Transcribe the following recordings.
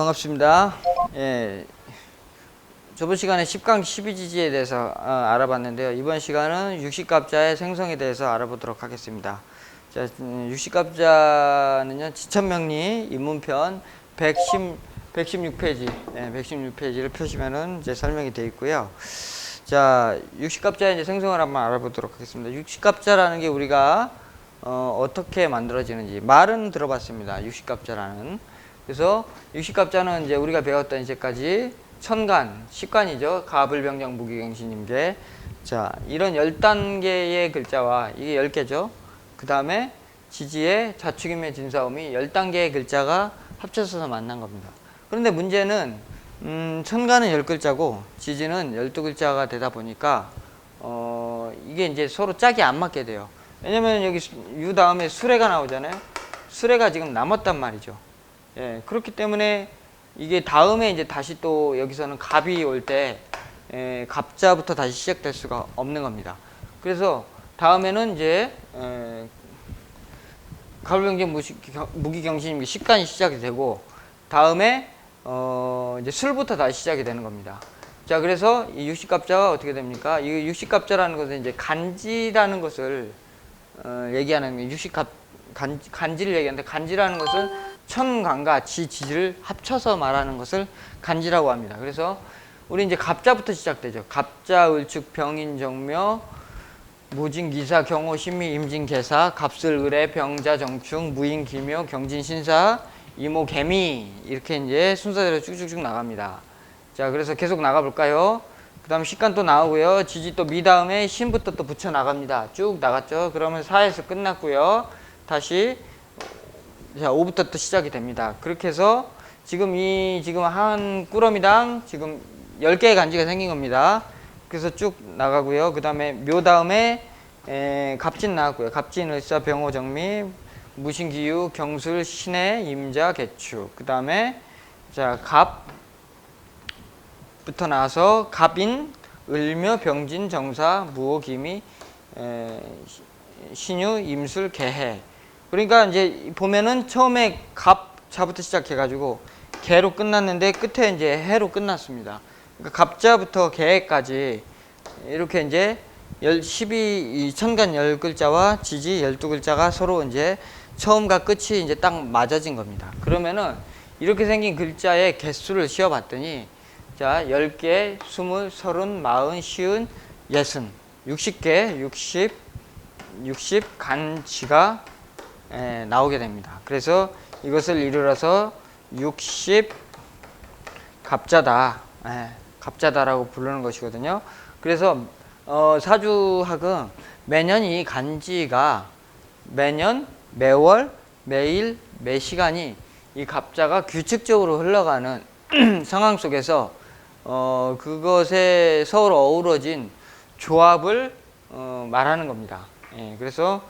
반갑습니다. 예, 저번 시간에 10강 12지지에 대해서 알아봤는데요. 이번 시간은 육식갑자의 생성에 대해서 알아보도록 하겠습니다. 자, 육식갑자는요, 지천명리 입문편 116페이지, 116페이지를 펴시면은 이제 설명이 되어 있고요. 자, 육식갑자의 이제 생성을 한번 알아보도록 하겠습니다. 육식갑자라는 게 우리가 어떻게 만들어지는지 말은 들어봤습니다. 육식갑자라는. 그래서 육식갑자는 이제 우리가 배웠던 이제까지 천간, 식간이죠. 가불병정 무기경신임계. 자, 이런 10단계의 글자와 이게 10개죠. 그 다음에 지지의 자축임의 진사음이 10단계의 글자가 합쳐서 만난 겁니다. 그런데 문제는 천간은 10글자고 지지는 12글자가 되다 보니까 이게 이제 서로 짝이 안 맞게 돼요. 왜냐면 여기 유 다음에 수레가 나오잖아요. 수레가 지금 남았단 말이죠. 예, 그렇기 때문에 이게 다음에 이제 다시 또 여기서는 갑이 올 때 갑자부터 다시 시작될 수가 없는 겁니다. 그래서 다음에는 이제 가불병정 무기경신임계 식간이 시작이 되고 다음에 이제 술부터 다시 시작이 되는 겁니다. 자, 그래서 이 육식갑자가 어떻게 됩니까? 이 육식갑자라는 것은 이제 간지라는 것을 얘기하는 간지를 얘기하는데 간지라는 것은 천간과 지지를 합쳐서 말하는 것을 간지라고 합니다. 그래서 우리 이제 갑자부터 시작되죠. 갑자, 을축, 병인, 정묘, 무진, 기사, 경호, 신미, 임진, 계사, 갑술, 을의, 병자, 정축, 무인, 기묘, 경진, 신사, 이모, 개미 이렇게 이제 순서대로 쭉쭉쭉 나갑니다. 자, 그래서 계속 나가볼까요? 그 다음 식간 또 나오고요. 지지 또 미 다음에 신부터 또 붙여 나갑니다. 쭉 나갔죠. 그러면 4에서 끝났고요. 다시 자, 5부터 또 시작이 됩니다. 그렇게 해서 지금 한 꾸러미당 지금 10개의 간지가 생긴 겁니다. 그래서 쭉 나가고요. 그 다음에 묘 다음에 갑진 나왔고요. 갑진, 을사, 병호, 정미, 무신기유, 경술, 신해, 임자, 개축. 그 다음에 자, 갑부터 나와서 갑인, 을묘, 병진, 정사, 무호, 기미, 신유, 임술, 개해. 그러니까 이제 보면은 처음에 갑자부터 시작해가지고 개로 끝났는데 끝에 이제 해로 끝났습니다. 그러니까 갑자부터 개까지 이렇게 이제 천간 10글자와 지지 12글자가 서로 이제 처음과 끝이 이제 딱 맞아진 겁니다. 그러면은 이렇게 생긴 글자의 개수를 씌워봤더니 자, 10개, 20, 30, 40, 50, 60개, 60 간지가 나오게 됩니다. 그래서 이것을 이르러서 60 갑자다, 갑자다라고 부르는 것이거든요. 그래서 사주학은 매년 이 간지가 매년, 매월, 매일, 매시간이 이 갑자가 규칙적으로 흘러가는 상황 속에서 그것에 서로 어우러진 조합을 말하는 겁니다. 그래서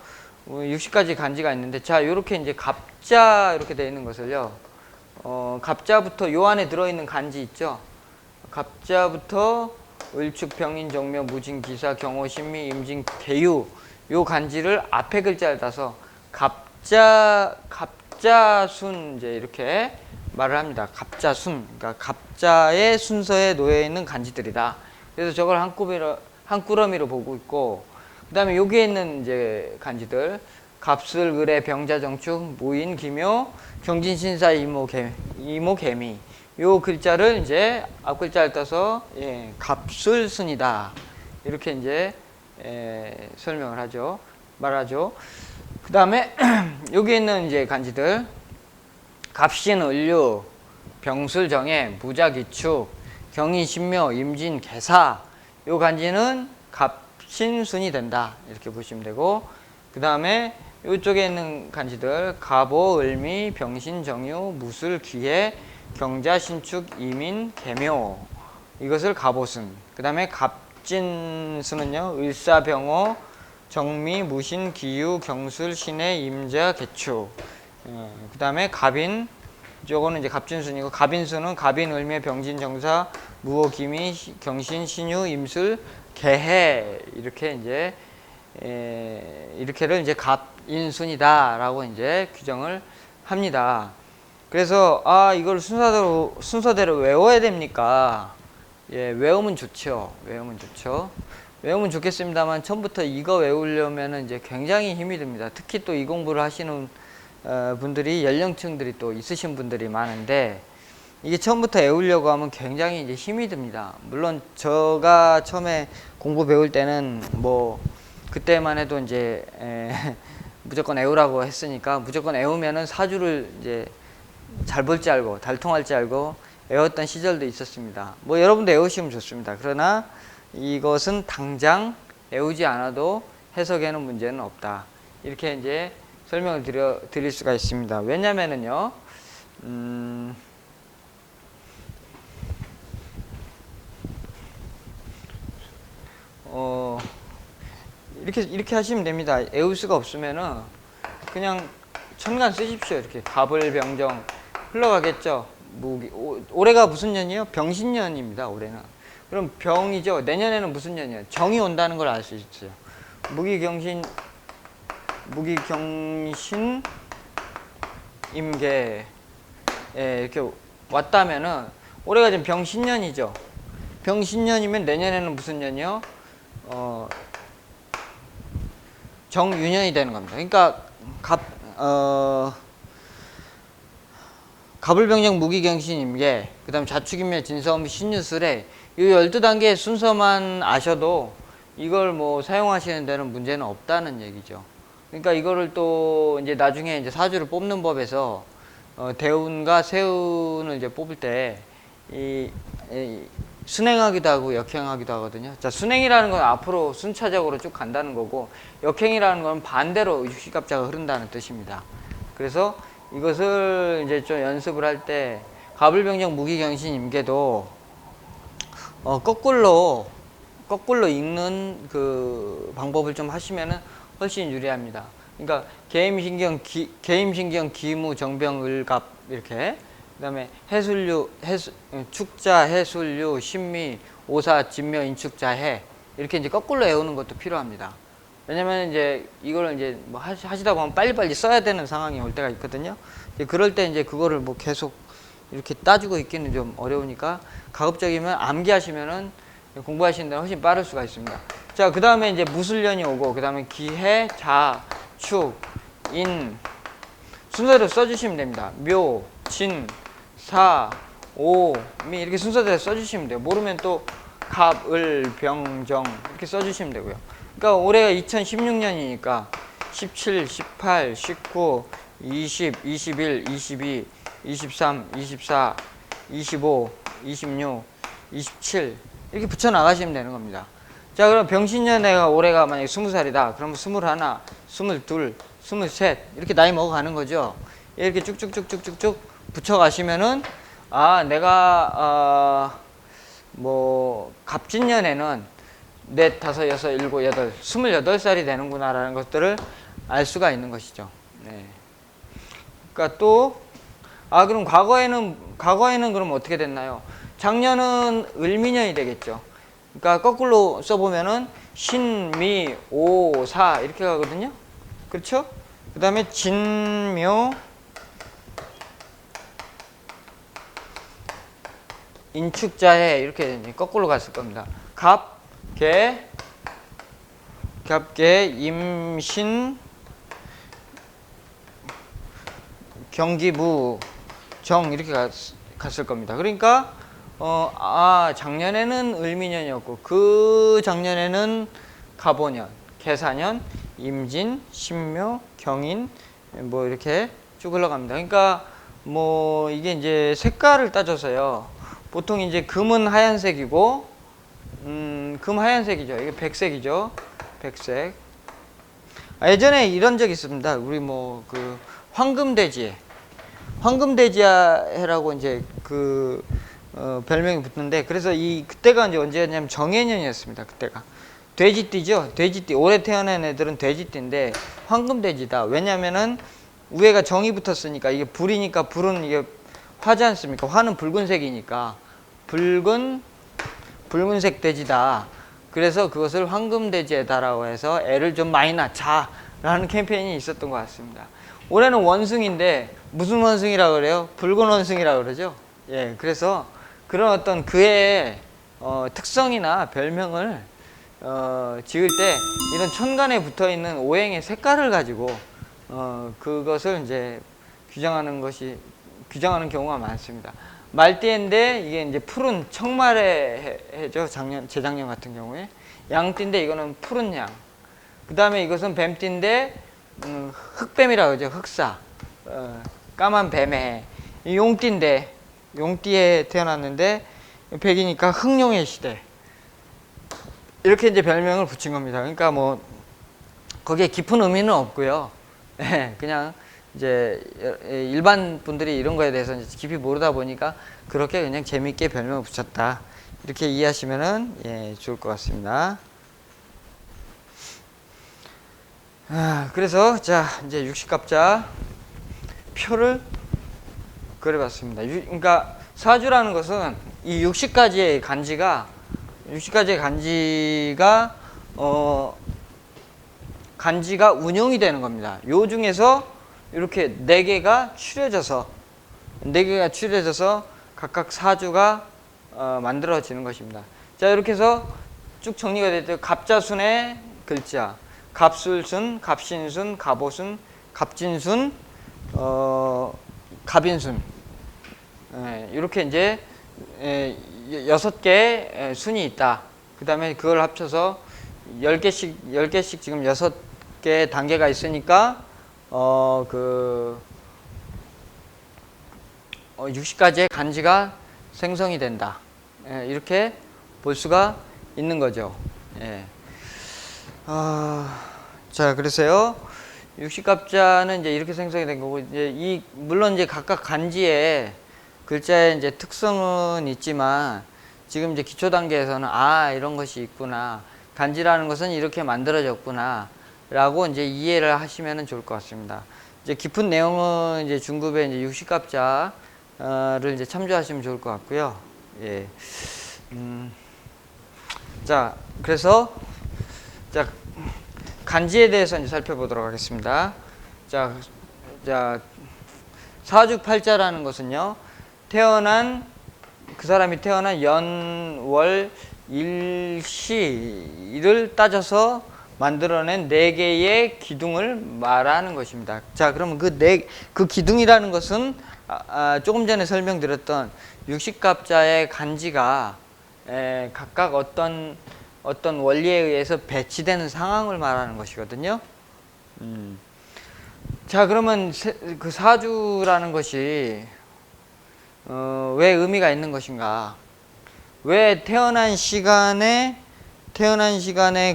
60가지 간지가 있는데, 자, 요렇게 이제 갑자 이렇게 되어 있는 것을요, 갑자부터 요 안에 들어있는 간지 있죠? 갑자부터 을축, 병인, 정묘, 무진, 기사, 경호, 신미, 임진, 개유 요 간지를 앞에 글자를 따서 갑자순 이제 이렇게 말을 합니다. 갑자순. 그러니까 갑자의 순서에 놓여 있는 간지들이다. 그래서 저걸 한 꾸러미로 보고 있고, 그 다음에 여기에 있는 이제 간지들 갑술, 을의, 병자, 정축, 무인, 기묘, 경진, 신사, 이모, 개미 요 글자를 이제 앞 글자를 따서 갑술순이다 이렇게 이제 설명을 하죠. 말하죠. 그 다음에 여기에 있는 이제 간지들 갑신, 을류, 병술, 정해, 무자, 기축, 경인, 신묘, 임진, 계사 요 간지는 신순이 된다 이렇게 보시면 되고, 그 다음에 이쪽에 있는 간지들 갑오, 을미, 병신, 정유, 무술, 기해, 경자, 신축, 이민, 개묘 이것을 갑오순. 그 다음에 갑진순은요 을사, 병호, 정미, 무신, 기유, 경술, 신해, 임자, 개축. 그 다음에 갑인 저거는 이제 갑진순이고, 갑인순은 갑인, 을미, 병진, 정사, 무호, 기미, 경신, 신유, 임술, 개해 이렇게 이제 이렇게를 이제 갑인순이다라고 이제 규정을 합니다. 그래서 이걸 순서대로 외워야 됩니까? 예, 외우면 좋죠. 외우면 좋죠. 외우면 좋겠습니다만 처음부터 이거 외우려면 이제 굉장히 힘이 듭니다. 특히 또 이 공부를 하시는 분들이 연령층들이 또 있으신 분들이 많은데 이게 처음부터 외우려고 하면 굉장히 이제 힘이 듭니다. 물론 제가 처음에 공부 배울 때는 뭐 그때만 해도 이제 무조건 외우라고 했으니까 무조건 외우면은 사주를 이제 잘 볼 줄 알고 달통할 줄 알고 외웠던 시절도 있었습니다. 뭐 여러분도 외우시면 좋습니다. 그러나 이것은 당장 외우지 않아도 해석에는 문제는 없다. 이렇게 이제 설명을 드릴 수가 있습니다. 왜냐면은요, 이렇게 하시면 됩니다. 외울 수가 없으면은 그냥 천간 쓰십시오. 이렇게 갑을병정 흘러가겠죠. 올해가 무슨 년이요? 병신년입니다. 올해는. 그럼 병이죠. 내년에는 무슨 년이에요? 정이 온다는 걸 알 수 있어요. 무기경신 임계 이렇게 왔다면은 올해가 지금 병신년이죠. 병신년이면 내년에는 무슨 년이요? 정유년이 되는 겁니다. 그러니까 갑을병정 무기경신 임계 그 다음에 자축인묘 진사오미 신유술에 이 12단계의 순서만 아셔도 이걸 뭐 사용하시는 데는 문제는 없다는 얘기죠. 그러니까 이거를 또 이제 나중에 이제 사주를 뽑는 법에서 대운과 세운을 이제 뽑을 때 순행하기도 하고 역행하기도 하거든요. 자, 순행이라는 건 앞으로 순차적으로 쭉 간다는 거고 역행이라는 건 반대로 육식갑자가 흐른다는 뜻입니다. 그래서 이것을 이제 좀 연습을 할 때 갑을병정 무기경신 임계도 거꾸로 읽는 그 방법을 좀 하시면은 훨씬 유리합니다. 그러니까 계임신경 기무 정병을갑 이렇게 그다음에 축자 해술류 신미 오사 진묘 인축자해 이렇게 이제 거꾸로 외우는 것도 필요합니다. 왜냐면 이제 이거를 이제 뭐 하시다 보면 빨리빨리 써야 되는 상황이 올 때가 있거든요. 그럴 때 이제 그거를 뭐 계속 이렇게 따지고 있기는 좀 어려우니까 가급적이면 암기하시면은 공부하시는 데는 훨씬 빠를 수가 있습니다. 자, 그 다음에 이제 무술년이 오고, 그 다음에 기해, 자, 축, 인, 순서대로 써주시면 됩니다. 묘, 진, 사, 오, 미, 이렇게 순서대로 써주시면 돼요. 모르면 또 갑, 을, 병, 정, 이렇게 써주시면 되고요. 그러니까 올해가 2016년이니까 17, 18, 19, 20, 21, 22, 23, 24, 25, 26, 27 이렇게 붙여 나가시면 되는 겁니다. 자, 그럼 병신년애가 올해가 만약에 20살이다. 그러면 21, 22, 23 이렇게 나이 먹어가는 거죠. 이렇게 쭉쭉쭉쭉쭉쭉 붙여 가시면은 내가 뭐 갑진년에는 넷, 다섯, 여섯, 일곱, 여덟, 28살이 되는구나라는 것들을 알 수가 있는 것이죠. 네. 그러니까 또 그럼 과거에는 그럼 어떻게 됐나요? 작년은 을미년이 되겠죠. 그러니까 거꾸로 써보면은 신미 오사 이렇게 가거든요. 그렇죠? 그 다음에 진묘 인축자해 이렇게 거꾸로 갔을 겁니다. 갑계 임신 경기무 정 이렇게 갔을 겁니다. 그러니까 작년에는 을미년이었고 그 작년에는 갑오년, 계사년, 임진, 신묘, 경인 뭐 이렇게 쭉 흘러갑니다. 그러니까 뭐 이게 이제 색깔을 따져서요. 보통 이제 금은 하얀색이고 금 하얀색이죠. 이게 백색이죠. 백색. 예전에 이런 적 있습니다. 우리 뭐 그 황금돼지해라고 이제 그 별명이 붙는데 그래서 그때가 이제 언제였냐면 정해년이었습니다. 그때가 돼지띠죠. 돼지띠. 올해 태어난 애들은 돼지띠인데 황금돼지다. 왜냐면은 위에가 정이 붙었으니까 이게 불이니까 불은 이게 화지 않습니까? 화는 붉은색이니까 붉은색 돼지다. 그래서 그것을 황금돼지에다라고 해서 애를 좀 많이 낳자라는 캠페인이 있었던 것 같습니다. 올해는 원숭인데 무슨 원숭이라고 그래요? 붉은 원숭이라고 그러죠. 예, 그래서 그런 어떤 그의 특성이나 별명을 지을 때 이런 천간에 붙어 있는 오행의 색깔을 가지고 그것을 이제 규정하는 경우가 많습니다. 말띠인데 이게 이제 푸른 청말의 해죠. 재작년 같은 경우에 양띠인데 이거는 푸른 양. 그 다음에 이것은 뱀띠인데 흑뱀이라고 하죠. 흑사. 까만 뱀의 해. 용띠인데 용띠에 태어났는데 백이니까 흑룡의 시대. 이렇게 이제 별명을 붙인 겁니다. 그러니까 뭐 거기에 깊은 의미는 없고요. 그냥 이제 일반 분들이 이런 거에 대해서 깊이 모르다 보니까 그렇게 그냥 재밌게 별명을 붙였다. 이렇게 이해하시면은 예, 좋을 것 같습니다. 그래서 자 이제 육식갑자 표를 그려봤습니다. 그러니까 사주라는 것은 이 60가지의 간지가 간지가 운용이 되는 겁니다. 요 중에서 이렇게 4개가 추려져서 각각 사주가 만들어지는 것입니다. 자, 이렇게 해서 쭉 정리가 됐죠. 갑자순의 글자, 갑술순, 갑신순, 갑오순, 갑진순, 갑인순. 이렇게 이제 6개의 순이 있다. 그 다음에 그걸 합쳐서 10개씩 지금 6개 단계가 있으니까 60가지의 간지가 생성이 된다. 이렇게 볼 수가 있는 거죠. 자, 그래서요. 60갑자는 이제 이렇게 생성이 된 거고, 이제 물론 이제 각각 간지에 글자의 이제 특성은 있지만, 지금 이제 기초 단계에서는 이런 것이 있구나. 간지라는 것은 이렇게 만들어졌구나. 라고 이제 이해를 하시면 좋을 것 같습니다. 이제 깊은 내용은 이제 중급의 이제 60갑자를 이제 참조하시면 좋을 것 같고요. 예. 자, 그래서, 자, 간지에 대해서 이제 살펴보도록 하겠습니다. 자, 사주팔자라는 것은요, 그 사람이 태어난 연, 월, 일, 시를 따져서 만들어낸 4개의 기둥을 말하는 것입니다. 자, 그러면 그 기둥이라는 것은 조금 전에 설명드렸던 60갑자의 간지가 각각 어떤 원리에 의해서 배치되는 상황을 말하는 것이거든요. 자, 그러면 그 사주라는 것이 왜 의미가 있는 것인가? 왜 태어난 시간에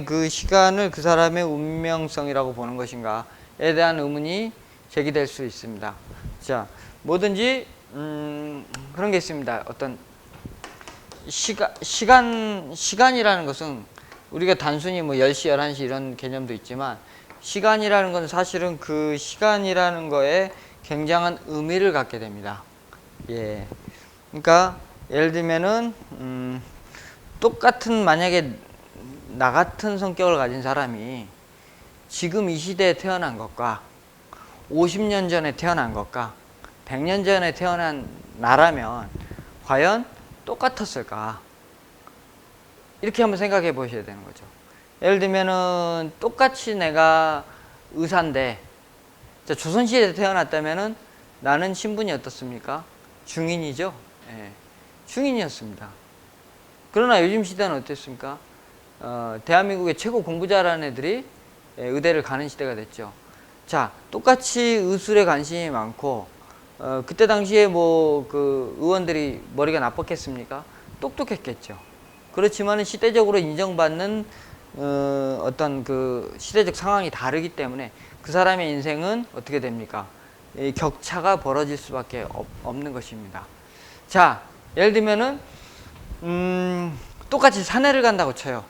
그 시간을 그 사람의 운명성이라고 보는 것인가에 대한 의문이 제기될 수 있습니다. 자, 뭐든지 그런 게 있습니다. 어떤 시간이라는 것은 우리가 단순히 뭐 10시, 11시 이런 개념도 있지만 시간이라는 건 사실은 그 시간이라는 거에 굉장한 의미를 갖게 됩니다. 예. 그러니까 예를 들면은 똑같은 만약에 나 같은 성격을 가진 사람이 지금 이 시대에 태어난 것과 50년 전에 태어난 것과 100년 전에 태어난 나라면 과연 똑같았을까? 이렇게 한번 생각해 보셔야 되는 거죠. 예를 들면은 똑같이 내가 의사인데 조선시대에 태어났다면은 나는 신분이 어떻습니까? 중인이죠. 예, 중인이었습니다. 그러나 요즘 시대는 어땠습니까? 대한민국의 최고 공부 잘하는 애들이 의대를 가는 시대가 됐죠. 자, 똑같이 의술에 관심이 많고 그때 당시에 뭐 그 의원들이 머리가 나빴겠습니까? 똑똑했겠죠. 그렇지만 시대적으로 인정받는 어떤 그 시대적 상황이 다르기 때문에 그 사람의 인생은 어떻게 됩니까? 격차가 벌어질 수밖에 없는 것입니다. 자, 예를 들면은 똑같이 산에를 간다고 쳐요.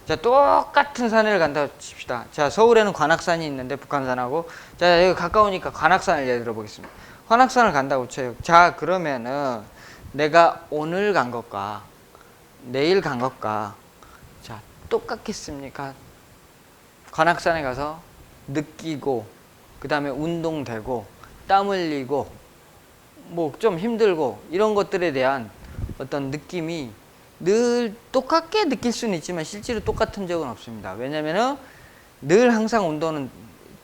자, 똑같은 산에를 간다고 칩시다. 자, 서울에는 관악산이 있는데 북한산하고, 자, 여기 가까우니까 관악산을 예를 들어보겠습니다. 관악산을 간다고 쳐요. 자, 그러면은 내가 오늘 간 것과 내일 간 것과 자, 똑같겠습니까? 관악산에 가서 느끼고 그 다음에 운동되고 땀 흘리고 뭐 좀 힘들고 이런 것들에 대한 어떤 느낌이 늘 똑같게 느낄 수는 있지만 실제로 똑같은 적은 없습니다. 왜냐면은 늘 항상 온도는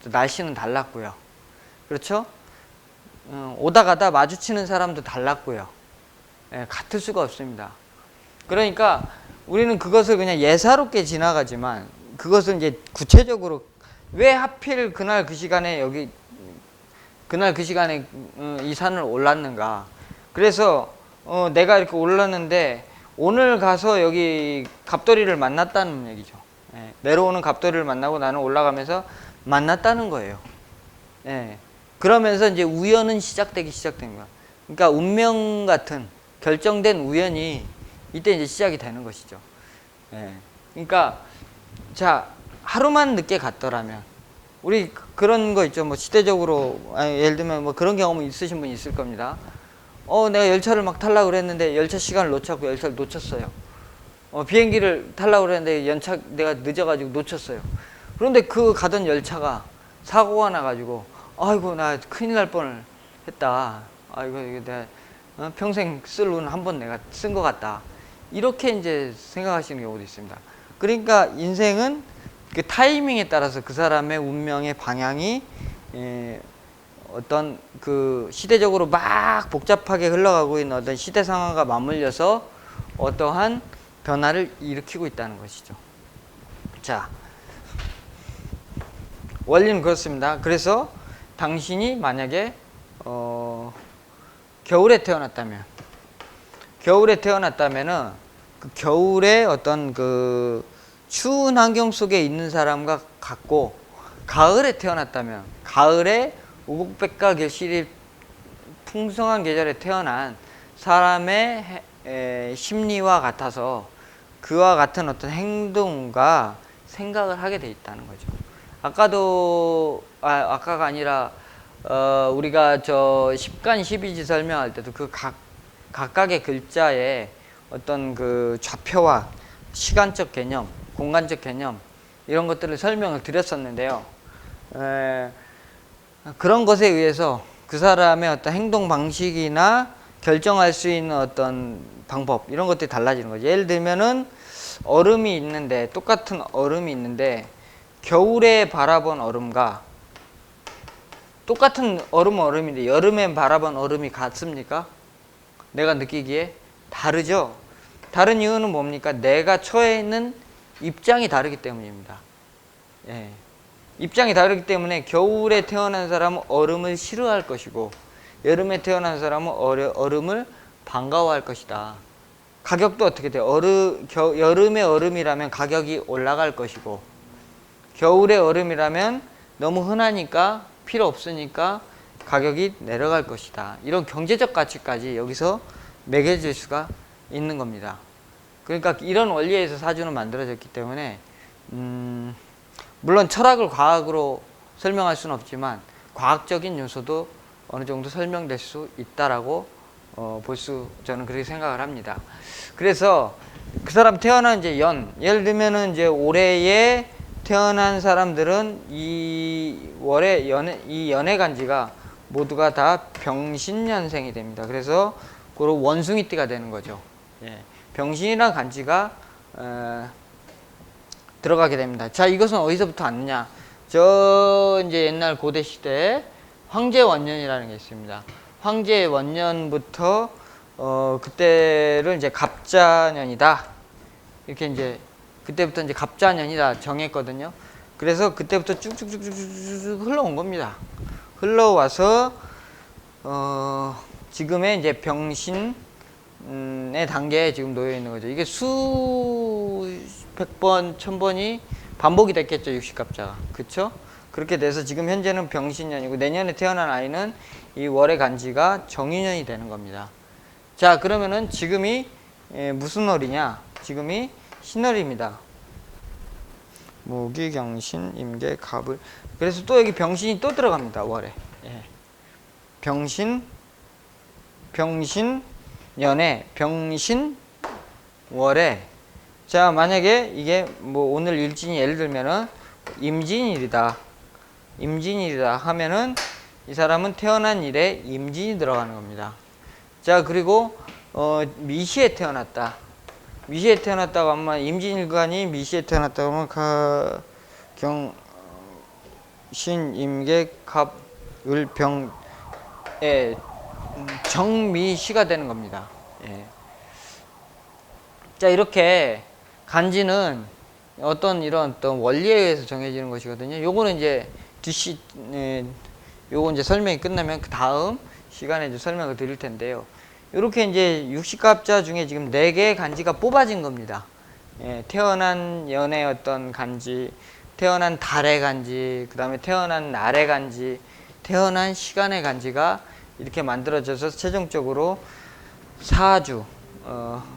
날씨는 달랐고요. 그렇죠? 오다 가다 마주치는 사람도 달랐고요. 예, 같을 수가 없습니다. 그러니까 우리는 그것을 그냥 예사롭게 지나가지만 그것은 이제 구체적으로 왜 하필 그날 그 시간에 그날 그 시간에 이 산을 올랐는가. 그래서 내가 이렇게 올랐는데 오늘 가서 여기 갑돌이를 만났다는 얘기죠. 예, 내려오는 갑돌이를 만나고 나는 올라가면서 만났다는 거예요. 예, 그러면서 이제 우연은 시작된 거야. 그러니까 운명 같은 결정된 우연이 이때 이제 시작이 되는 것이죠. 예, 그러니까 자 하루만 늦게 갔더라면 우리 그런 거 있죠. 뭐 시대적으로 예를 들면 뭐 그런 경험이 있으신 분이 있을 겁니다. 내가 열차를 막 타려고 그랬는데 열차 시간을 놓쳤고 열차를 놓쳤어요. 비행기를 타려고 그랬는데 내가 늦어가지고 놓쳤어요. 그런데 그 가던 열차가 사고가 나가지고 아이고 나 큰일 날 뻔을 했다. 아이고 이거 내가 평생 쓸 운 한 번 내가 쓴 것 같다. 이렇게 이제 생각하시는 경우도 있습니다. 그러니까 인생은 그 타이밍에 따라서 그 사람의 운명의 방향이 어떤 그 시대적으로 막 복잡하게 흘러가고 있는 어떤 시대 상황과 맞물려서 어떠한 변화를 일으키고 있다는 것이죠. 자, 원리는 그렇습니다. 그래서 당신이 만약에 겨울에 태어났다면은 그 겨울에 어떤 그 추운 환경 속에 있는 사람과 같고, 가을에 태어났다면 가을에 우국백과 결실이 풍성한 계절에 태어난 사람의 심리와 같아서 그와 같은 어떤 행동과 생각을 하게 돼 있다는 거죠. 아까가 아니라 우리가 저 10간 12지 설명할 때도 그 각각의 글자의 어떤 그 좌표와 시간적 개념, 공간적 개념 이런 것들을 설명을 드렸었는데요. 그런 것에 의해서 그 사람의 어떤 행동 방식이나 결정할 수 있는 어떤 방법 이런 것들이 달라지는 거죠. 예를 들면은 얼음이 있는데 똑같은 얼음이 있는데 겨울에 바라본 얼음과 똑같은 얼음인데 여름에 바라본 얼음이 같습니까? 내가 느끼기에 다르죠. 다른 이유는 뭡니까? 내가 처해 있는 입장이 다르기 때문입니다. 예. 입장이 다르기 때문에 겨울에 태어난 사람은 얼음을 싫어할 것이고 여름에 태어난 사람은 얼음을 반가워할 것이다. 가격도 어떻게 돼요? 여름의 얼음이라면 가격이 올라갈 것이고 겨울의 얼음이라면 너무 흔하니까 필요 없으니까 가격이 내려갈 것이다. 이런 경제적 가치까지 여기서 매겨질 수가 있는 겁니다. 그러니까 이런 원리에서 사주는 만들어졌기 때문에 물론 철학을 과학으로 설명할 수는 없지만 과학적인 요소도 어느 정도 설명될 수 있다라고 저는 그렇게 생각을 합니다. 그래서 그 사람 태어난 이제 예를 들면은 이제 올해에 태어난 사람들은 이 연애 간지가 모두가 다 병신년생이 됩니다. 그래서 그런 원숭이띠가 되는 거죠. 예. 병신이란 간지가 들어가게 됩니다. 자, 이것은 어디서부터 왔느냐? 이제 옛날 고대 시대에 황제원년이라는 게 있습니다. 황제원년부터 그때를 이제 갑자년이다. 이렇게 이제 그때부터 이제 갑자년이다 정했거든요. 그래서 그때부터 쭉쭉쭉쭉쭉 흘러온 겁니다. 흘러와서 지금의 이제 병신의 단계에 지금 놓여 있는 거죠. 이게 수백 번, 천 번이 반복이 됐겠죠, 60갑자가. 그쵸? 그렇게 돼서 지금 현재는 병신년이고 내년에 태어난 아이는 이 월의 간지가 정인년이 되는 겁니다. 자, 그러면은 지금이 무슨 월이냐? 지금이 신월입니다. 무기, 경신, 임계, 갑을. 그래서 또 여기 병신이 또 들어갑니다, 월에. 예. 병신년에, 병신월에. 자, 만약에 이게 뭐 오늘 일진이 예를 들면은 임진일이다. 임진일이다 하면은 이 사람은 태어난 일에 임진이 들어가는 겁니다. 자, 그리고 미시에 태어났다. 미시에 태어났다고 하면 임진일간이 미시에 태어났다고 하면 신임계갑을병의 정미시가 되는 겁니다. 예. 자, 이렇게 간지는 이런 어떤 원리에 의해서 정해지는 것이거든요. 요거는 이제 요거 이제 설명이 끝나면 그 다음 시간에 이제 설명을 드릴 텐데요. 이렇게 이제 60갑자 중에 지금 4개의 간지가 뽑아진 겁니다. 예, 태어난 연의 어떤 간지, 태어난 달의 간지, 그 다음에 태어난 날의 간지, 태어난 시간의 간지가 이렇게 만들어져서 최종적으로 사주,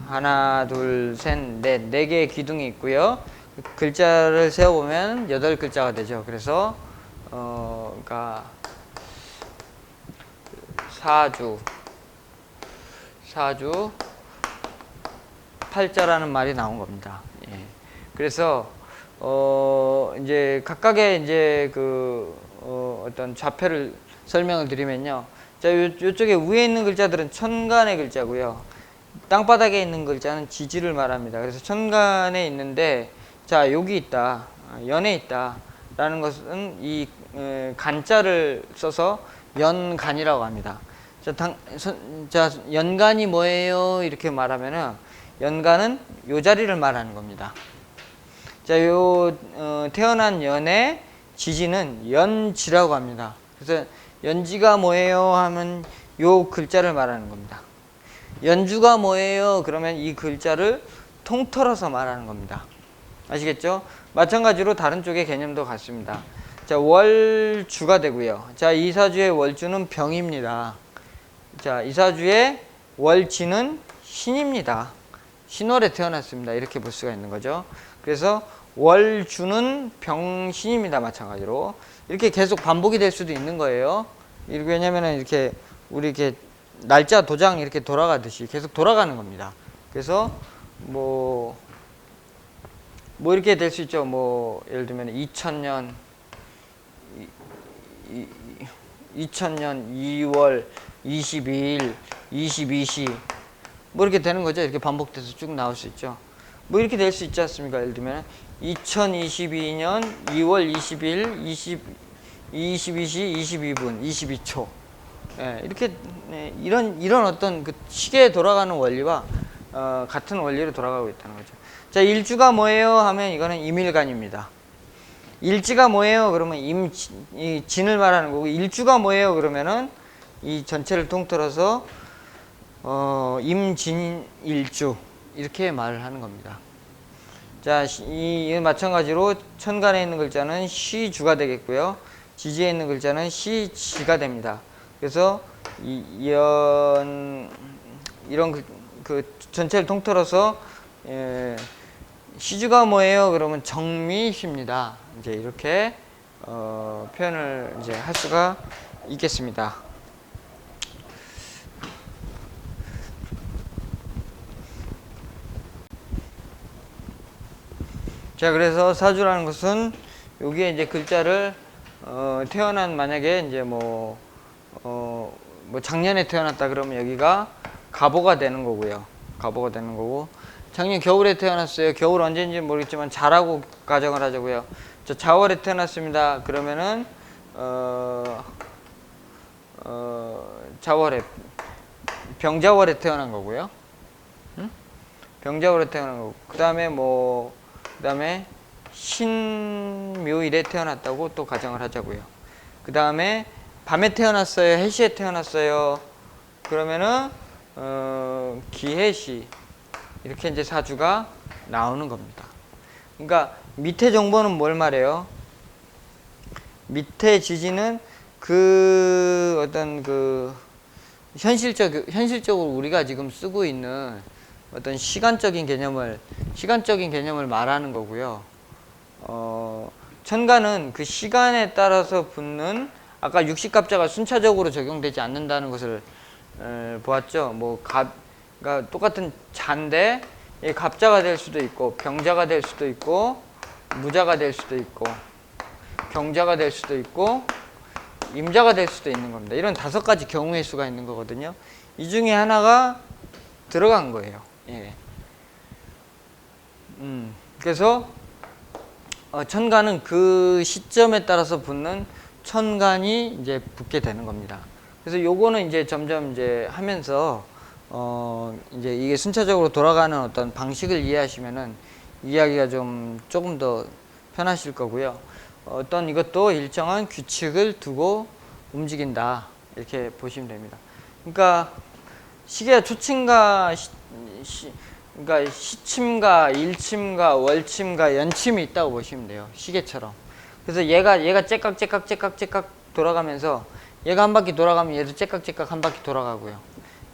하나, 둘, 셋, 넷, 4개의 기둥이 있고요. 글자를 세어보면 8글자가 되죠. 그래서, 그러니까, 사주, 팔자라는 말이 나온 겁니다. 예. 그래서, 이제 각각의 이제 어떤 좌표를 설명을 드리면요. 자, 요쪽에 위에 있는 글자들은 천간의 글자고요. 땅바닥에 있는 글자는 지지를 말합니다. 그래서 천간에 있는데, 자, 여기 있다, 연에 있다 라는 것은 이 간자를 써서 연간이라고 합니다. 자, 연간이 뭐예요? 이렇게 말하면은 연간은 요 자리를 말하는 겁니다. 자, 태어난 연의 지지는 연지라고 합니다. 그래서 연지가 뭐예요? 하면 요 글자를 말하는 겁니다. 연주가 뭐예요? 그러면 이 글자를 통틀어서 말하는 겁니다. 아시겠죠? 마찬가지로 다른 쪽의 개념도 같습니다. 자, 월주가 되고요. 자, 이 사주의 월주는 병입니다. 자, 이 사주의 월지는 신입니다. 신월에 태어났습니다. 이렇게 볼 수가 있는 거죠. 그래서 월주는 병신입니다. 마찬가지로 이렇게 계속 반복이 될 수도 있는 거예요. 왜냐면은 이렇게 우리 이렇게 날짜 도장 이렇게 돌아가듯이 계속 돌아가는 겁니다. 그래서 뭐 이렇게 될 수 있죠. 뭐 예를 들면 2000년 2월 22일 22시 뭐 이렇게 되는 거죠. 이렇게 반복돼서 쭉 나올 수 있죠. 뭐 이렇게 될 수 있지 않습니까? 예를 들면 2022년 2월 20일 22시 22분 22초. 예, 이렇게 이런 어떤 그 시계에 돌아가는 원리와 같은 원리로 돌아가고 있다는 거죠. 자, 일주가 뭐예요? 하면 이거는 임일간입니다. 일지가 뭐예요? 그러면 진을 말하는 거고, 일주가 뭐예요? 그러면은 이 전체를 통틀어서 임진일주 이렇게 말을 하는 겁니다. 자, 이 마찬가지로 천간에 있는 글자는 시주가 되겠고요. 지지에 있는 글자는 시지가 됩니다. 그래서 이런 그 전체를 통틀어서 시주가 뭐예요? 그러면 정미시입니다. 이제 이렇게 표현을 이제 할 수가 있겠습니다. 자, 그래서 사주라는 것은 여기에 이제 글자를 태어난 만약에 이제 뭐 작년에 태어났다 그러면 여기가 갑오가 되는 거고요. 갑오가 되는 거고, 작년 겨울에 태어났어요. 겨울 언제인지 모르겠지만 자라고 가정을 하자고요. 저 자월에 태어났습니다. 그러면은 자월에 병자월에 태어난 거고요. 응? 병자월에 태어난 거고, 그 다음에 신묘일에 태어났다고 또 가정을 하자고요. 그 다음에 밤에 태어났어요? 해시에 태어났어요? 그러면은 기해시 이렇게 이제 사주가 나오는 겁니다. 그러니까 밑에 정보는 뭘 말해요? 밑에 지지는 현실적으로 우리가 지금 쓰고 있는 어떤 시간적인 개념을 말하는 거고요. 천간은 그 시간에 따라서 붙는, 아까 60갑자가 순차적으로 적용되지 않는다는 것을 보았죠. 그러니까 똑같은 자인데 갑자가 될 수도 있고 병자가 될 수도 있고 무자가 될 수도 있고 경자가 될 수도 있고 임자가 될 수도 있는 겁니다. 이런 5가지 경우의 수가 있는 거거든요. 이 중에 하나가 들어간 거예요. 예. 그래서 천간은 그 시점에 따라서 붙는 천간이 이제 붙게 되는 겁니다. 그래서 요거는 이제 점점 이제 하면서 이제 이게 순차적으로 돌아가는 어떤 방식을 이해하시면은 이야기가 조금 더 편하실 거고요. 어떤 이것도 일정한 규칙을 두고 움직인다 이렇게 보시면 됩니다. 그러니까 시계가 초침과 그러니까 시침과 일침과 월침과 연침이 있다고 보시면 돼요. 시계처럼. 그래서 얘가 째깍 돌아가면서 얘가 한 바퀴 돌아가면 얘도 째깍 한 바퀴 돌아가고요.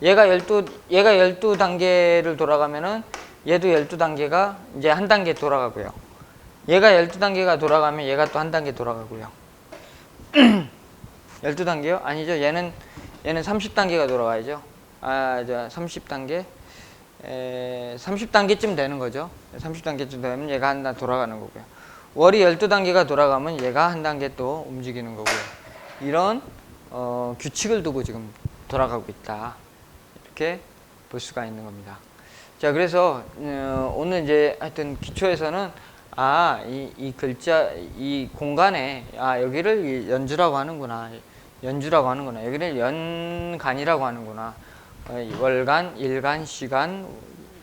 얘가 12단계를 돌아가면은 얘도 12단계가 이제 한 단계 돌아가고요. 얘가 12단계가 돌아가면 얘가 또 한 단계 돌아가고요. 12단계요? 아니죠. 얘는 30단계가 돌아가야죠. 아, 30단계. 30단계쯤 되는 거죠. 30단계쯤 되면 얘가 한 단 돌아가는 거고요. 월이 12단계가 돌아가면 얘가 한 단계 또 움직이는 거고요. 이런 규칙을 두고 지금 돌아가고 있다. 이렇게 볼 수가 있는 겁니다. 자, 그래서 오늘 이제 하여튼 기초에서는 이 글자, 이 공간에 여기를 연주라고 하는구나. 여기를 연간이라고 하는구나. 월간, 일간, 시간,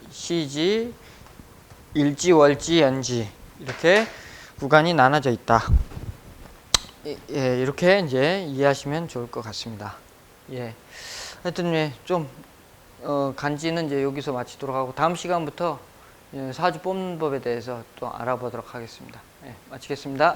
시지, 일지, 월지, 연지 이렇게 구간이 나눠져 있다. 예, 이렇게 이제 이해하시면 좋을 것 같습니다. 예, 하여튼 좀 간지는 이제 여기서 마치도록 하고 다음 시간부터 사주 뽑는 법에 대해서 또 알아보도록 하겠습니다. 예, 마치겠습니다.